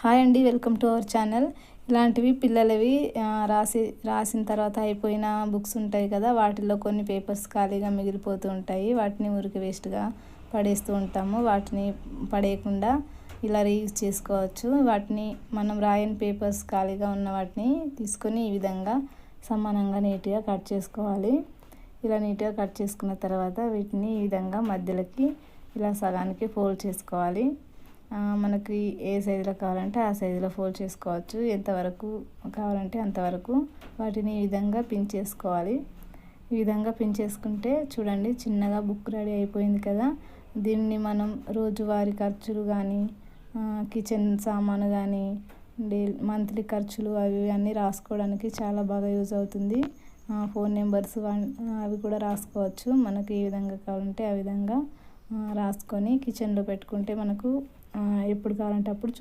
Hi అండి, welcome to our channel. ఇలాంటివి పిల్లలవి రాసిన తర్వాత అయిపోయిన బుక్స్ ఉంటాయి కదా, వాటిల్లో కొన్ని పేపర్స్ ఖాళీగా మిగిలిపోతూ ఉంటాయి. వాటిని ఊరికి వేస్ట్గా పడేస్తూ ఉంటాము. వాటిని పడేయకుండా ఇలా రీయూజ్ చేసుకోవచ్చు. వాటిని మనం రాయని పేపర్స్ ఖాళీగా ఉన్న వాటిని తీసుకొని ఈ విధంగా సమానంగా నీట్గా కట్ చేసుకోవాలి. ఇలా నీట్గా కట్ చేసుకున్న తర్వాత వీటిని ఈ విధంగా మధ్యలోకి ఇలా సగానికి ఫోల్డ్ చేసుకోవాలి. మనకి ఏ సైజులో కావాలంటే ఆ సైజులో ఫోల్డ్ చేసుకోవచ్చు. ఎంతవరకు కావాలంటే అంతవరకు వాటిని ఈ విధంగా పిన్ చేసుకోవాలి. ఈ విధంగా పిన్ చేసుకుంటే చూడండి, చిన్నగా బుక్ రెడీ అయిపోయింది కదా. దీన్ని మనం రోజువారీ ఖర్చులు కానీ, కిచెన్ సామాను కానీ, మంత్లీ ఖర్చులు అవి అన్నీ రాసుకోవడానికి చాలా బాగా యూజ్ అవుతుంది. ఫోన్ నెంబర్స్ అవి కూడా రాసుకోవచ్చు. మనకి ఏ విధంగా కావాలంటే ఆ విధంగా రాసుకొని కిచెన్లో పెట్టుకుంటే మనకు ఎప్పుడు కావాలంటే అప్పుడు